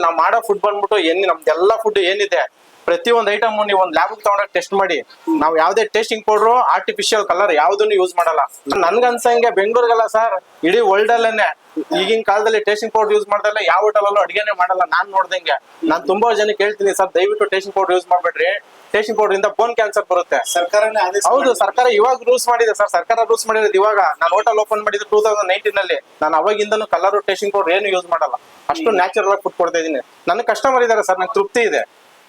ನಾವ್ ಮಾಡೋ ಫುಡ್ ಬಂದ್ಬಿಟ್ಟು ನಮ್ದೆಲ್ಲಾ ಫುಡ್ ಏನಿದೆ ಪ್ರತಿಯೊಂದು ಐಟಮ್ ನೀವು ಒಂದ್ ಲ್ಯಾಬ್ ತಗೊಂಡಾಗ ಟೆಸ್ಟ್ ಮಾಡಿ. ನಾವ್ ಯಾವ್ದೇ ಟೇಸ್ಟಿಂಗ್ ಪೌಡರ್ ಆರ್ಟಿಫಿಷಿಯಲ್ ಕಲರ್ ಯಾವ್ದನ್ನು ಯೂಸ್ ಮಾಡಲ್ಲ. ನನ್ಗನ್ಸಂಗೆ ಬೆಂಗಳೂರಿಗಲ್ಲ ಸರ್, ಇಡೀ ವರ್ಲ್ಡ್ ಅಲ್ಲೇನೆ ಈಗಿನ ಕಾಲದಲ್ಲಿ ಟೇಸ್ಟಿಂಗ್ ಪೌಡರ್ ಯೂಸ್ ಮಾಡ್ದಲ್ಲ ಯಾವ ಹೋಟೆಲಲ್ಲೂ ಅಡಿಗೆನೆ ಮಾಡಲ್ಲ. ನಾನ್ ನೋಡ್ದಂಗೆ ನಾನ್ ತುಂಬಾ ಜನಕ್ಕೆ ಹೇಳ್ತೀನಿ, ಸರ್ ದಯವಿಟ್ಟು ಟೇಸ್ಟಿಂಗ್ ಪೌಡರ್ ಯೂಸ್ ಮಾಡ್ಬೇಡ್ರಿ, ಟೇಸ್ಟಿಂಗ್ ಪೌಡರ್ ಇಂದ ಬೋನ್ ಕ್ಯಾನ್ಸರ್ ಬರುತ್ತೆ. ಹೌದು, ಸರ್ಕಾರ ಇವಾಗ ರೂಲ್ಸ್ ಮಾಡಿದೆ ಸರ್. ಸರ್ಕಾರ ರೂಲ್ಸ್ ಮಾಡಿರೋದು ಇವಾಗ. ನಾನು ಹೋಟೆಲ್ ಓಪನ್ ಮಾಡಿದ್ದು 2019 ನಲ್ಲಿ. ನಾನು ಅವಾಗಿಂದನು ಕಲರ್ ಟೇಸ್ಟಿಂಗ್ ಪೌಡರ್ ಏನು ಯೂಸ್ ಮಾಡಲ್ಲ. ಅಷ್ಟು ನ್ಯಾಚುರಲ್ ಆಗಿ ಫುಡ್ ಕೊಡ್ತಾ ಇದೀನಿ. ನನ್ನ ಕಸ್ಟಮರ್ ಇದಾರೆ ಸರ್, ನಂಗೆ ತೃಪ್ತಿ ಇದೆ.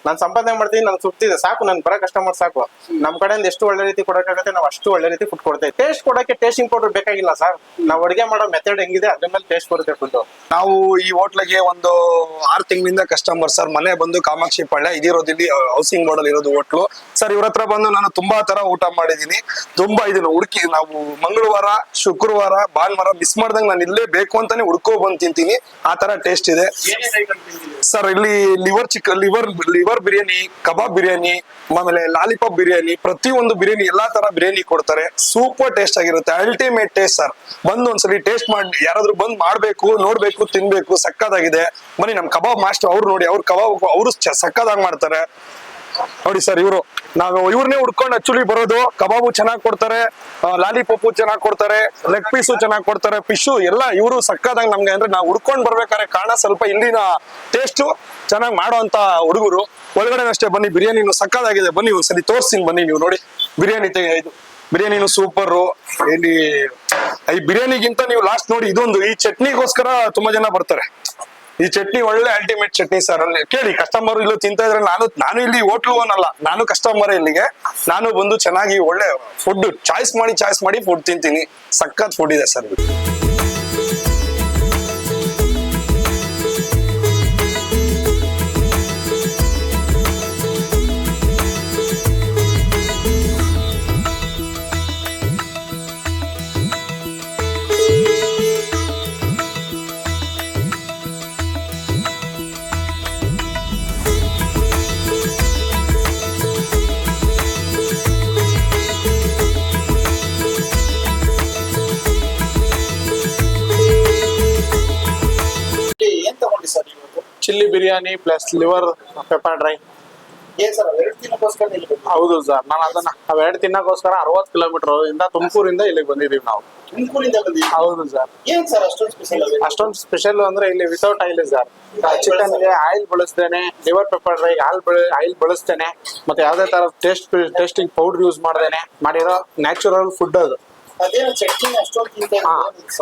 ನಾನು ಸಂಪಾದನೆ ಮಾಡ್ತೀನಿ, ನನ್ಗೆ ತೃಪ್ತಿ ಇದೆ, ಸಾಕು. ನನ್ ಬರೋ ಕಸ್ಟಮರ್ ಸಾಕು. ನಮ್ ಕಡೆಯಿಂದ ಎಷ್ಟು ಒಳ್ಳೆ ರೀತಿ ಕೊಡೋಕ್ಕಾಗತ್ತೆ ನಾವು ಅಷ್ಟು ಒಳ್ಳೆ ರೀತಿ ಫುಡ್ ಕೊಡ್ತೇವೆ. ಟೇಸ್ಟ್ ಕೊಡಕ್ಕೆ ಟೇಸ್ಟಿಂಗ್ ಪೌಡರ್ ಬೇಕಾಗಿಲ್ಲ ಸರ್. ನಾವು ಅಡುಗೆ ಮಾಡೋ ಮೆಥಡ್ ಹೆಂಗಿದೆ ಅದ್ರ ಮೇಲೆ ಟೇಸ್ಟ್ ಬರುತ್ತೆ ಫುಡ್. ನಾವು ಈ ಹೋಟ್ಲಿಗೆ ಒಂದು 6 ತಿಂಗಳಿಂದ ಕಸ್ಟಮರ್ ಸರ್. ಮನೆ ಬಂದು ಕಾಮಾಕ್ಷಿ ಪಾಳ್ಯ ಇದಿರೋದು, ಇಲ್ಲಿ ಹೌಸಿಂಗ್ ಬೋರ್ಡ್ ಅಲ್ಲಿ ಇರೋದು ಹೋಟ್ಲು ಸರ್. ಇವ್ರ ಹತ್ರ ಬಂದು ನಾನು ತುಂಬಾ ತರ ಊಟ ಮಾಡಿದೀನಿ. ತುಂಬಾ ಇದನ್ನ ಹುಡುಕಿ ನಾವು ಮಂಗಳವಾರ, ಶುಕ್ರವಾರ, ಭಾನುವಾರ ಮಿಸ್ ಮಾಡ್ದಂಗೆ ನಾನು ಇಲ್ಲೇ ಬೇಕು ಅಂತಾನೆ ಹುಡ್ಕೋ ಬಂದು ತಿಂತೀನಿ. ಆ ತರ ಟೇಸ್ಟ್ ಇದೆ ಸರ್. ಇಲ್ಲಿ ಲಿವರ್ ಬಿರಿಯಾನಿ, ಕಬಾಬ್ ಬಿರಿಯಾನಿ, ಆಮೇಲೆ ಲಾಲಿಪಾಪ್ ಬಿರಿಯಾನಿ, ಪ್ರತಿಯೊಂದು ಬಿರಿಯಾನಿ ಎಲ್ಲಾ ತರ ಬಿರಿಯಾನಿ ಕೊಡ್ತಾರೆ. ಸೂಪರ್ ಟೇಸ್ಟ್ ಆಗಿರುತ್ತೆ, ಅಲ್ಟಿಮೇಟ್ ಟೇಸ್ಟ್ ಸರ್. ಬಂದು ಒಂದ್ಸಲಿ ಟೇಸ್ಟ್ ಮಾಡಿ, ಯಾರಾದ್ರೂ ಬಂದ್ ಮಾಡ್ಬೇಕು, ನೋಡ್ಬೇಕು, ತಿನ್ಬೇಕು. ಸಕ್ಕದಾಗಿದೆ. ಬನ್ನಿ ನಮ್ ಕಬಾಬ್ ಮಾಸ್ಟರ್ ಅವ್ರು ನೋಡಿ, ಅವ್ರು ಕಬಾಬ್ ಅವರು ಸಕ್ಕದಾಗಿ ಮಾಡ್ತಾರೆ ನೋಡಿ ಸರ್. ನಾವು ಇವ್ರನ್ನೇ ಹುಡ್ಕೊಂಡು ಆಕ್ಚುಲಿ ಬರೋದು. ಕಬಾಬು ಚೆನ್ನಾಗಿ ಕೊಡ್ತಾರೆ, ಲಾಲಿಪಾಪು ಚೆನ್ನಾಗಿ ಕೊಡ್ತಾರೆ, ಲೆಗ್ ಪೀಸು ಚೆನ್ನಾಗಿ ಕೊಡ್ತಾರೆ, ಫಿಶು ಎಲ್ಲ ಇವರು ಸಕ್ಕದಾಗ ನಮ್ಗೆ. ಅಂದ್ರೆ ನಾವು ಹುಡ್ಕೊಂಡು ಬರ್ಬೇಕಾದ್ರೆ ಕಾರಣ ಸ್ವಲ್ಪ ಇಲ್ಲಿನ ಟೇಸ್ಟು ಚೆನ್ನಾಗಿ ಮಾಡೋಂತ ಹುಡುಗರು. ಒಳಗಡೆ ಅಷ್ಟೇ ಬನ್ನಿ, ಬಿರಿಯಾನಿನು ಸಕ್ಕದಾಗಿದೆ. ಬನ್ನಿ ಒಂದ್ಸಲಿ ತೋರಿಸ್ತೀನಿ ಬನ್ನಿ. ನೀವು ನೋಡಿ ಬಿರಿಯಾನಿ ಇದು ಬಿರಿಯಾನಿನು ಸೂಪರು. ಇಲ್ಲಿ ಈ ಬಿರಿಯಾನಿಗಿಂತ ನೀವು ಲಾಸ್ಟ್ ನೋಡಿ, ಇದೊಂದು ಈ ಚಟ್ನಿಗೋಸ್ಕರ ತುಂಬಾ ಜನ ಬರ್ತಾರೆ. ಈ ಚಟ್ನಿ ಒಳ್ಳೆ ಅಲ್ಟಿಮೇಟ್ ಚಟ್ನಿ ಸರ್. ಅಲ್ಲಿ ಕೇಳಿ, ಕಸ್ಟಮರ್ ಇಲ್ಲೂ ತಿಂತಾ ಇದ್ರೆ ನಾನು ಇಲ್ಲಿ ಹೋಟ್ಲು ಅನ್ನಲ್ಲ, ನಾನು ಕಸ್ಟಮರ್ ಇಲ್ಲಿಗೆ. ನಾನು ಬಂದು ಚೆನ್ನಾಗಿ ಒಳ್ಳೆ ಫುಡ್ ಚಾಯ್ಸ್ ಮಾಡಿ ಫುಡ್ ತಿಂತೀನಿ. ಸಖತ್ ಫುಡ್ ಇದೆ sir. Chilli biryani plus liver pepper dry. ಹೌದು ಸರ್, ನಾನು ಅವೆರಡು ತಿನ್ನಕ್ಕೋಸ್ಕರ 60 ಕಿಲೋಮೀಟರ್ ಇಂದ ತುಮಕೂರಿಂದ ಇಲ್ಲಿಗೆ ಬಂದಿದೀವಿ ನಾವು. ಹೌದು ಸರ್. ಅಷ್ಟೊಂದು ಸ್ಪೆಷಲ್ ಅಂದ್ರೆ ಇಲ್ಲಿ ವಿತೌಟ್ ಆಯಿಲ್ ಸರ್. ಚಿಕನ್ ಗೆ ಆಯಿಲ್ ಬಳಸ್ತೇನೆ, ಲಿವರ್ ಪೆಪ್ಪರ್ ಡ್ರೈ ಆಯಿಲ್ ಬಳಸ್ತೇನೆ, ಮತ್ತೆ ಯಾವ್ದೇ ತರ ಟೇಸ್ಟಿಂಗ್ ಪೌಡರ್ ಯೂಸ್ ಮಾಡ್ದೇನೆ ಮಾಡಿರೋ ನ್ಯಾಚುರಲ್ ಫುಡ್ ಅದು.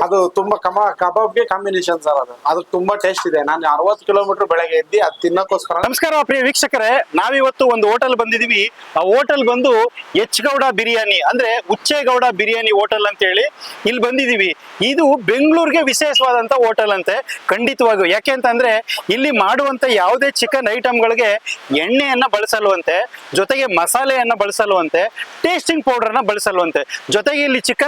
ಅದು ತುಂಬಾ ಕಬಾಬ್ಗೆ ಕಾಂಬಿನೇಷನ್ ಸರ್. ಅದು ತುಂಬಾ ಟೇಸ್ಟ್ ಇದೆ. ನಾನು 60 ಕಿಲೋಮೀಟರ್ ಬೆಳಗ್ಗೆ ಎದ್ದಿ ಅದು ತಿನ್ನಕ್ಕೋಸ್ಕರ. ನಮಸ್ಕಾರ ಪ್ರಿಯ ವೀಕ್ಷಕರೇ, ನಾವಿವತ್ತು ಒಂದು ಹೋಟೆಲ್ ಬಂದಿದೀವಿ. ಆ ಹೋಟೆಲ್ ಬಂದು ಎಚ್ ಗೌಡ ಬಿರಿಯಾನಿ, ಅಂದ್ರೆ ಉಚ್ಚೇಗೌಡ ಬಿರಿಯಾನಿ ಹೋಟೆಲ್ ಅಂತ ಹೇಳಿ ಇಲ್ಲಿ ಬಂದಿದೀವಿ. ಇದು ಬೆಂಗಳೂರಿಗೆ ವಿಶೇಷವಾದಂತ ಹೋಟೆಲ್ ಅಂತೆ, ಖಂಡಿತವಾಗಿಯೂ. ಯಾಕೆ ಅಂತಂದ್ರೆ ಇಲ್ಲಿ ಮಾಡುವಂತ ಯಾವುದೇ ಚಿಕನ್ ಐಟಮ್ಗಳಿಗೆ ಎಣ್ಣೆಯನ್ನ ಬಳಸಲ್ವಂತೆ, ಜೊತೆಗೆ ಮಸಾಲೆಯನ್ನ ಬಳಸಲ್ವಂತೆ, ಟೇಸ್ಟಿಂಗ್ ಪೌಡರ್ನ ಬಳಸಲ್ವಂತೆ. ಜೊತೆಗೆ ಇಲ್ಲಿ ಚಿಕನ್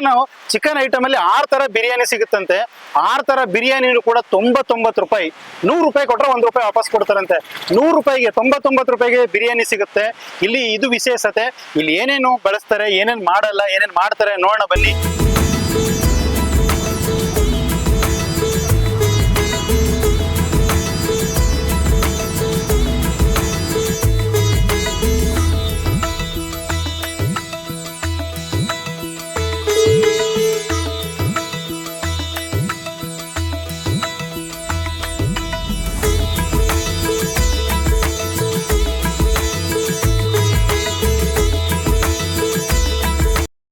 ಐಟಮ್ ಅಲ್ಲಿ 6 ತರ ಬಿರಿಯಾನಿ ಸಿಗುತ್ತಂತೆ. 6 ತರ ಬಿರಿಯಾನಿನೂ ಕೂಡ 99 ರೂಪಾಯಿ. 100 ರೂಪಾಯಿ ಕೊಟ್ರೆ 1 ರೂಪಾಯಿ ವಾಪಸ್ ಕೊಡ್ತಾರಂತೆ. 100 ರೂಪಾಯಿಗೆ 99 ರೂಪಾಯಿಗೆ ಬಿರಿಯಾನಿ ಸಿಗುತ್ತೆ ಇಲ್ಲಿ. ಇದು ವಿಶೇಷತೆ. ಇಲ್ಲಿ ಏನೇನು ಬಳಸ್ತಾರೆ, ಏನೇನು ಮಾಡಲ್ಲ, ಏನೇನು ಮಾಡ್ತಾರೆ ನೋಡೋಣ ಬನ್ನಿ.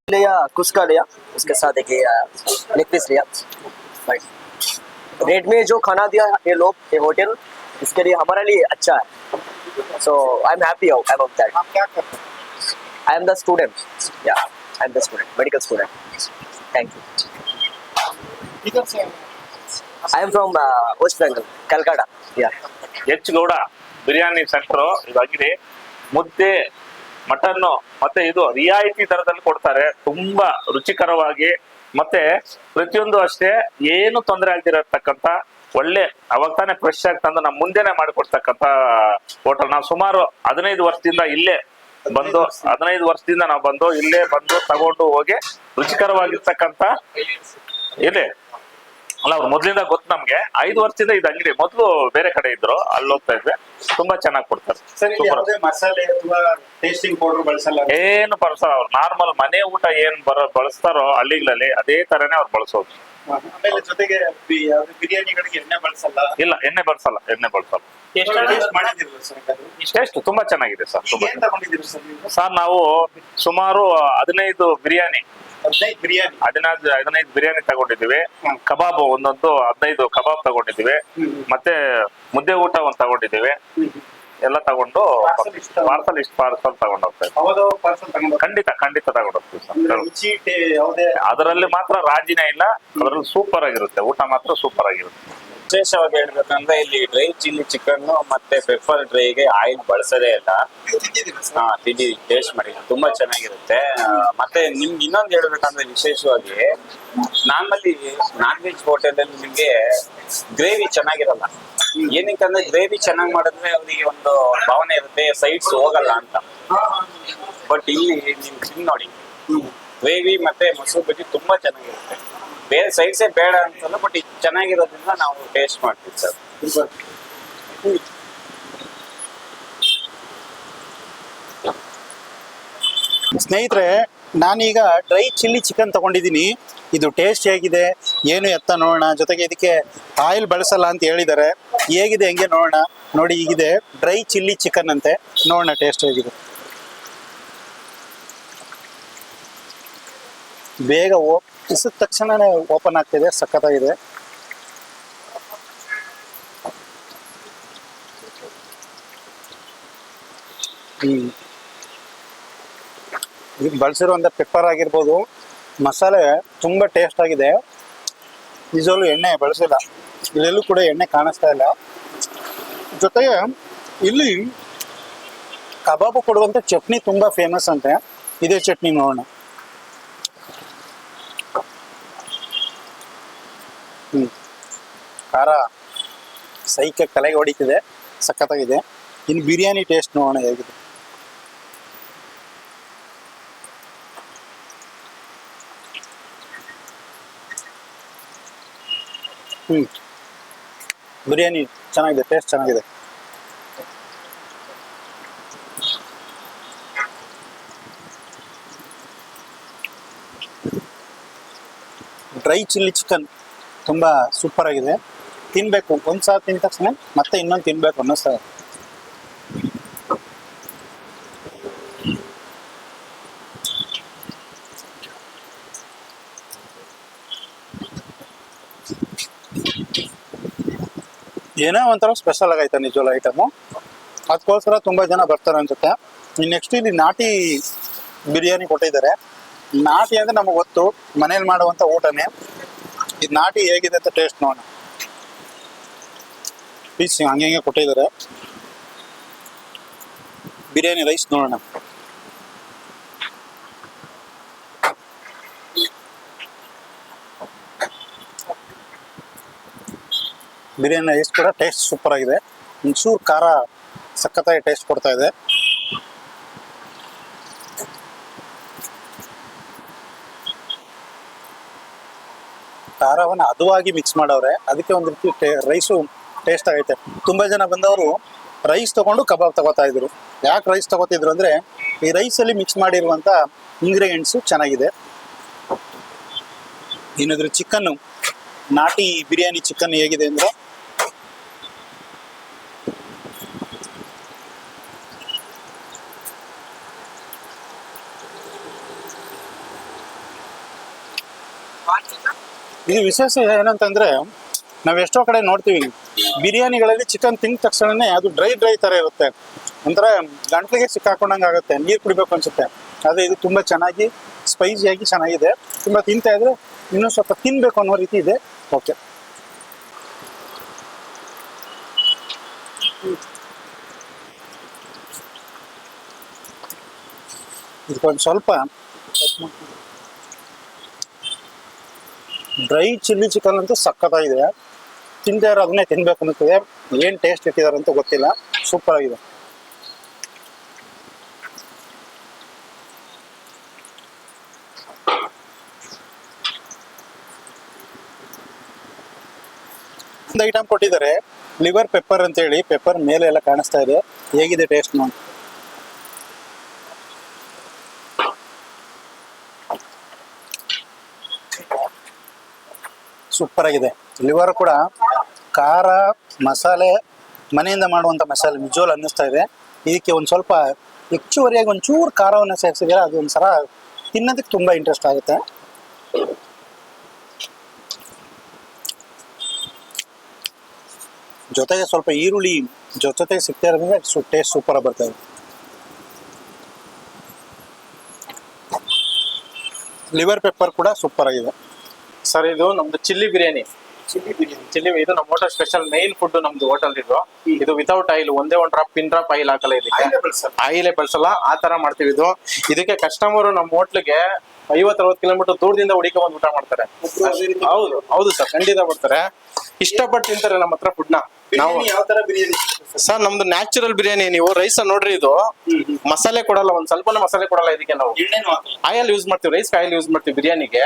लिया कुस्का लिया, उसके साथ देखिए लेग पीस लिया। रेट में जो खाना दिया ये लोग, ये होटल, इसके लिए हमारे लिए अच्छा है. So I am happy about that. आप क्या करते हैं? I am the student. Yeah, I am the student, medical student. Thank you. किधर से? I am from West Bengal, Calcutta. Yeah. H Gowda biryani centre ಇದಾಗಿದೆ. ಮುದ್ದೆ, ಮಟನ್ನು ಮತ್ತೆ ಇದು ರಿಯಾಯಿತಿ ದರದಲ್ಲಿ ಕೊಡ್ತಾರೆ. ತುಂಬಾ ರುಚಿಕರವಾಗಿ, ಮತ್ತೆ ಪ್ರತಿಯೊಂದು ಅಷ್ಟೇ ಏನು ತೊಂದರೆ ಆಗ್ತಿರತಕ್ಕಂತ ಒಳ್ಳೆ ಅವಾಗ ತಾನೇ ಫ್ರೆಶ್ ಆಗಿ ತಂದು ನಮ್ಮ ಮುಂದೆನೆ ಮಾಡಿಕೊಡ್ತಕ್ಕಂತ ಹೋಟೆಲ್. ನಾವು ಸುಮಾರು 15 ವರ್ಷದಿಂದ ಇಲ್ಲೇ ಬಂದು 15 ವರ್ಷದಿಂದ ನಾವು ಇಲ್ಲೇ ಬಂದು ತಗೊಂಡು ಹೋಗಿ ರುಚಿಕರವಾಗಿರ್ತಕ್ಕಂತ ಇದೆ ಅಲ್ಲ ಅವ್ರು ಮೊದ್ಲಿಂದ ಗೊತ್ತು ನಮ್ಗೆ. 5 ವರ್ಷದಿಂದ ಇದು ಅಂಗಡಿ. ಮೊದ್ಲು ಬೇರೆ ಕಡೆ ಇದ್ರು, ಅಲ್ಲಿ ಹೋಗ್ತಾ ಇದ್ವಿ. ತುಂಬಾ ಚೆನ್ನಾಗಿ ಕೊಡ್ತಾರೆ. ಸರ್ ಇಲ್ಲಿ Super. ಯಾವುದೇ ಮಸಾಲೆ ಅಥವಾ ಟೇಸ್ಟಿಂಗ್ ಪೌಡರ್ ಬಳಸಲ್ಲ? ಏನು ಬಳಸಲ್ಲ ಅವ್ರು. ನಾರ್ಮಲ್ ಮನೆ ಊಟ ಏನ್ ಬಳಸ್ತಾರೋ ಹಳ್ಳಿಗಳಲ್ಲಿ ಅದೇ ತರನೇ ಅವ್ರು ಬಳಸೋದು. ಆಮೇಲೆ ಜೊತೆಗೆ ಯಾವ್ದು ಬಿರಿಯಾನಿಗಳಿಗೆ ಎಣ್ಣೆ ಬಳಸಲ್ಲ? ಇಲ್ಲ, ಎಣ್ಣೆ ಬಳಸಲ್ಲ. ಟೇಸ್ಟ್ ಮಾಡಿದಿರಲ್ಲ ಸರ್? ಟೇಸ್ಟ್ ತುಂಬಾ ಚೆನ್ನಾಗಿದೆ ಸರ್. ತುಂಬಾ ಏನ್ ತಗೊಂಡಿದ್ದೀರಿ ಸರ್ ನೀವು? ಸರ್ ನಾವು ಸುಮಾರು 15 ಬಿರಿಯಾನಿ 15 ಬಿರಿಯಾನಿ. 15 ಬಿರಿಯಾನಿ ತಗೊಂಡಿದ್ದೀವಿ. ಕಬಾಬ್ ಒಂದೊಂದು 15 ಕಬಾಬ್ ತಗೊಂಡಿದ್ದೀವಿ. ಮತ್ತೆ ಮುದ್ದೆ ಊಟ ಒಂದ್ ತಗೊಂಡಿದ್ದೀವಿ. ಎಲ್ಲ ತಗೊಂಡು ಪಾರ್ಸಲ್ ತಗೊಂಡು ಹೋಗ್ತಾ ಇದ್ದೀವಿ. ಹೌದೌದು, ಪಾರ್ಸಲ್ ತಗೊಂಡು ಖಂಡಿತ ತಗೊಂಡು ಹೋಗ್ತೀವಿ ಸರ್. ರುಚಿ ಯಾವುದೇ ಅದರಲ್ಲಿ ಮಾತ್ರ ರಾಜಿನೇ ಇಲ್ಲ. ಅದರಲ್ಲಿ ಸೂಪರ್ ಆಗಿರುತ್ತೆ. ಊಟ ಮಾತ್ರ ಸೂಪರ್ ಆಗಿರುತ್ತೆ. ವಿಶೇಷವಾಗಿ ಹೇಳ್ಬೇಕಂದ್ರೆ ಇಲ್ಲಿ ಡ್ರೈ ಚಿಲ್ಲಿ ಚಿಕನ್ ಮತ್ತೆ ಪೆಪ್ಪರ್ ಡ್ರೈಗೆ ಆಯಿಲ್ ಬಳಸೋದೇ ಇಲ್ಲ. ತಿಂದಿದ್ದೀರಾ ಸರ್? ತಿಂಡಿ ಟೇಸ್ಟ್ ಮಾಡಿ ತುಂಬಾ ಚೆನ್ನಾಗಿರುತ್ತೆ. ಮತ್ತೆ ನಿಮ್ಗೆ ಇನ್ನೊಂದು ಹೇಳ್ಬೇಕಂದ್ರೆ ವಿಶೇಷವಾಗಿ ನಾರ್ಮಲಿ ನಾನ್ ವೆಜ್ ಹೋಟೆಲ್ ಅಲ್ಲಿ ನಿಮ್ಗೆ ಗ್ರೇವಿ ಚೆನ್ನಾಗಿರಲ್ಲ. ಏನಕ್ಕಂದ್ರೆ ಗ್ರೇವಿ ಚೆನ್ನಾಗಿ ಮಾಡಿದ್ರೆ ಅವ್ರಿಗೆ ಒಂದು ಭಾವನೆ ಇರುತ್ತೆ ಸೈಡ್ಸ್ ಹೋಗಲ್ಲ ಅಂತ. ಬಟ್ ಇಲ್ಲಿ ನೀವು ತಿಂದು ನೋಡಿ, ಗ್ರೇವಿ ಮತ್ತೆ ಮೊಸರು ಬಜ್ಜಿ ತುಂಬಾ ಚೆನ್ನಾಗಿರುತ್ತೆ. ಬೇರೆ ಸೈಡ್ಸೇ ಬೇಡ ಅಂತಲ್ಲ, ಬಟ್ ಇದು ಚೆನ್ನಾಗಿರೋದ್ರಿಂದ ನಾವು ಟೇಸ್ಟ್ ಮಾಡ್ತೀವಿ ಸರ್. ಸ್ನೇಹಿತರೆ, ನಾನೀಗ ಡ್ರೈ ಚಿಲ್ಲಿ ಚಿಕನ್ ತಗೊಂಡಿದ್ದೀನಿ. ಇದು ಟೇಸ್ಟ್ ಹೇಗಿದೆ ಏನು ಎತ್ತ ನೋಡೋಣ. ಜೊತೆಗೆ ಇದಕ್ಕೆ ಆಯಿಲ್ ಬಳಸಲ್ಲ ಅಂತ ಹೇಳಿದ್ದಾರೆ. ಹೇಗಿದೆ ಹೆಂಗೆ ನೋಡೋಣ. ನೋಡಿ, ಹೀಗಿದೆ ಡ್ರೈ ಚಿಲ್ಲಿ ಚಿಕನ್ ಅಂತೆ. ನೋಡೋಣ ಟೇಸ್ಟ್ ಹೇಗಿದೆ. ಬೇಗ ಇಸಿದ ತಕ್ಷಣನೇ ಓಪನ್ ಆಗ್ತಿದೆ. ಸಖತ್ತಾಗಿದೆ. ಈಗ ಬಳಸಿರುವಂಥ ಪೆಪ್ಪರ್ ಆಗಿರ್ಬೋದು, ಮಸಾಲೆ ತುಂಬ ಟೇಸ್ಟ್ ಆಗಿದೆ. ನಿಜವಾಗ್ಲೂ ಎಣ್ಣೆ ಬಳಸಿಲ್ಲ, ಇಲ್ಲೆಲ್ಲೂ ಕೂಡ ಎಣ್ಣೆ ಕಾಣಿಸ್ತಾ ಇಲ್ಲ. ಜೊತೆಗೆ ಇಲ್ಲಿ ಕಬಾಬು ಕೊಡುವಂಥ ಚಟ್ನಿ ತುಂಬ ಫೇಮಸ್ ಅಂತೆ. ಇದೇ ಚಟ್ನಿ ನೋಡೋಣ. ಖಾರ ಸೈಕೆ ಕಲೆಗೆ ಹೊಡಿತಿದೆ. ಸಖತ್ತಾಗಿದೆ. ಇನ್ನು ಬಿರಿಯಾನಿ ಟೇಸ್ಟ್ ನೋಡೋಣ ಹೇಗಿದೆ. ಬಿರಿಯಾನಿ ಚೆನ್ನಾಗಿದೆ, ಟೇಸ್ಟ್ ಚೆನ್ನಾಗಿದೆ. ಡ್ರೈ ಚಿಲ್ಲಿ ಚಿಕನ್ ತುಂಬ ಸೂಪರ್ ಆಗಿದೆ. ತಿನ್ನಬೇಕು, ಒಂದ್ಸಲ ತಿಂದ ತಕ್ಷಣ ಮತ್ತೆ ಇನ್ನೊಂದು ತಿನ್ನಬೇಕು ಅನ್ನಿಸ್ತದೆ. ಏನೋ ಒಂಥರ ಸ್ಪೆಷಲ್ ಆಗೈತೆ ನಿಜವಲ್ಲ ಐಟಮು. ಅದಕ್ಕೋಸ್ಕರ ತುಂಬ ಜನ ಬರ್ತಾರೆ ಅನ್ಸುತ್ತೆ. ನೆಕ್ಸ್ಟ್ ಇಲ್ಲಿ ನಾಟಿ ಬಿರಿಯಾನಿ ಕೊಟ್ಟಿದ್ದಾರೆ. ನಾಟಿ ಅಂದರೆ ನಮಗೆ ಗೊತ್ತು, ಮನೇಲಿ ಮಾಡುವಂಥ ಊಟನೇ. ಇದು ನಾಟಿ ಹೇಗಿದೆ ಅಂತ ಟೇಸ್ಟ್ ನೋಡೋಣ. ಪೀಸ್ ಹಂಗೆ ಕೊಟ್ಟಿದ್ದಾರೆ. ಬಿರಿಯಾನಿ ರೈಸ್ ನೋಡೋಣ. ಬಿರಿಯಾನಿ ರೈಸ್ ಕೂಡ ಟೇಸ್ಟ್ ಸೂಪರ್ ಆಗಿದೆ. ಒಂಚೂರು ಖಾರ ಸಖತ್ತಾಗಿ ಟೇಸ್ಟ್ ಕೊಡ್ತಾ ಇದೆ. ಖಾರವನ್ನು ಹದವಾಗಿ ಮಿಕ್ಸ್ ಮಾಡವ್ರೆ, ಅದಕ್ಕೆ ಒಂದು ರೀತಿ ರೈಸು ಟೇಸ್ಟ್ ಆಗೈತೆ. ತುಂಬ ಜನ ಬಂದವರು ರೈಸ್ ತಗೊಂಡು ಕಬಾಬ್ ತಗೋತಾ ಇದ್ರು. ಯಾಕೆ ರೈಸ್ ತಗೋತಿದ್ರು ಅಂದರೆ ಈ ರೈಸಲ್ಲಿ ಮಿಕ್ಸ್ ಮಾಡಿರುವಂಥ ಇಂಗ್ರೀಡಿಯೆಂಟ್ಸು ಚೆನ್ನಾಗಿದೆ. ಇನ್ನೊಂದ್ರ ಚಿಕನ್ನು, ನಾಟಿ ಬಿರಿಯಾನಿ ಚಿಕನ್ ಹೇಗಿದೆ ಅಂದರೆ ಇದು ವಿಶೇಷ ಏನಂತಂದ್ರೆ, ನಾವು ಎಷ್ಟೋ ಕಡೆ ನೋಡ್ತೀವಿ ಬಿರಿಯಾನಿಗಳಲ್ಲಿ ಚಿಕನ್ ತಿಂದ ತಕ್ಷಣನೇ ಅದು ಡ್ರೈ ಥರ ಇರುತ್ತೆ. ಒಂಥರ ಗಂಟ್ಲಿಗೆ ಸಿಕ್ಕಾಕೊಂಡಂಗೆ ಆಗುತ್ತೆ, ನೀರು ಕುಡಿಬೇಕು ಅನ್ಸುತ್ತೆ. ಆದರೆ ಇದು ತುಂಬ ಚೆನ್ನಾಗಿ ಸ್ಪೈಸಿಯಾಗಿ ಚೆನ್ನಾಗಿದೆ. ತುಂಬ ತಿಂತಾ ಇದ್ರೆ ಇನ್ನೂ ಸ್ವಲ್ಪ ತಿನ್ನಬೇಕು ಅನ್ನೋ ರೀತಿ ಇದೆ. ಓಕೆ, ಇದಕ್ಕೊಂದು ಸ್ವಲ್ಪ ಡ್ರೈ ಚಿಲ್ಲಿ ಚಿಕನ್ ಅಂತೂ ಸಖತ್ತಾಗಿದೆ. ತಿಂದೇ ಇರೋ ಅದನ್ನೇ ತಿನ್ಬೇಕು ಅನ್ನಿಸ್ತದೆ. ಏನು ಟೇಸ್ಟ್ ಇಟ್ಟಿದ್ದಾರೆ ಅಂತ ಗೊತ್ತಿಲ್ಲ, ಸೂಪರ್ ಆಗಿದೆ. ಒಂದು ಐಟಮ್ ಕೊಟ್ಟಿದ್ದಾರೆ ಲಿವರ್ ಪೆಪ್ಪರ್ ಅಂತ ಹೇಳಿ, ಪೆಪ್ಪರ್ ಮೇಲೆ ಎಲ್ಲ ಕಾಣಿಸ್ತಾ ಇದೆ. ಹೇಗಿದೆ ಟೇಸ್ಟ್ ನೋಡಿ. ಸೂಪರ್ ಆಗಿದೆ. ಲಿವರ್ ಕೂಡ ಖಾರ ಮಸಾಲೆ, ಮನೆಯಿಂದ ಮಾಡುವಂಥ ಮಸಾಲೆ ನಿಜವಾಗ್ಲೂ ಅನ್ನಿಸ್ತಾ ಇದೆ. ಇದಕ್ಕೆ ಒಂದು ಸ್ವಲ್ಪ ಹೆಚ್ಚುವರಿಯಾಗಿ ಒಂಚೂರು ಖಾರವನ್ನು ಸೇರಿಸಿದ್ರೆ ಅದು ಒಂದ್ಸಲ ತಿನ್ನೋದಕ್ಕೆ ತುಂಬ ಇಂಟ್ರೆಸ್ಟ್ ಆಗುತ್ತೆ. ಜೊತೆಗೆ ಸ್ವಲ್ಪ ಈರುಳ್ಳಿ ಜೊತೆಗೆ ಸಿಗ್ತಾ ಇರೋದ್ರಿಂದ ಟೇಸ್ಟ್ ಸೂಪರ್ ಆಗಿ ಬರ್ತಾ ಇದೆ. ಲಿವರ್ ಪೆಪ್ಪರ್ ಕೂಡ ಸೂಪರ್ ಆಗಿದೆ. ಸರ್ ಇದು ನಮ್ದು ಚಿಲ್ಲಿ ಬಿರಿಯಾನಿ. ಚಿಲ್ಲಿ ಇದು ನಮ್ಮ ಹೋಟೆಲ್ ಸ್ಪೆಷಲ್ ಮೈನ್ ಫುಡ್ ನಮ್ದು ಹೋಟೆಲ್ ಇದು ವಿತೌಟ್ ಆಯಿಲ್, ಒಂದೇ ಒಂದು ಡ್ರಾಪ್ ಪಿನ್ ಡ್ರಾಪ್ ಆಯಿಲ್ ಹಾಕಲ್ಲ ಇದಕ್ಕೆ, ಆಯಿಲೇ ಬಳಸಲ್ಲ. ಆ ತರ ಮಾಡ್ತೀವಿ ಇದು. ಇದಕ್ಕೆ ಕಸ್ಟಮರ್ ನಮ್ಮ ಹೋಟ್ಲಿಗೆ 50-60 ಕಿಲೋಮೀಟರ್ ದೂರದಿಂದ ಹುಡುಕಿ ಬಂದು ಊಟ ಮಾಡ್ತಾರೆ. ಹೌದು ಹೌದು ಸರ್, ಖಂಡಿತ ಬರ್ತಾರೆ, ಇಷ್ಟಪಟ್ಟು ತಿಂತಾರೆ ನಮ್ಮ ಹತ್ರ ಫುಡ್ ನ. ನಾವು ಯಾವ ತರ ಬಿರಿಯಾನಿ ಸರ್ ನಮ್ದು ನ್ಯಾಚುರಲ್ ಬಿರಿಯಾನಿ. ನೀವು ರೈಸ್ ನೋಡ್ರಿ, ಇದು ಮಸಾಲೆ ಕೊಡಲ್ಲ, ಒಂದ್ ಸ್ವಲ್ಪನೂ ಮಸಾಲೆ ಕೊಡಲ್ಲ ಇದಕ್ಕೆ. ನಾವು ಆಯಿಲ್ ಯೂಸ್ ಮಾಡ್ತೀವಿ, ರೈಸ್ ಆಯಿಲ್ ಯೂಸ್ ಮಾಡ್ತೀವಿ ಬಿರಿಯಾನಿಗೆ.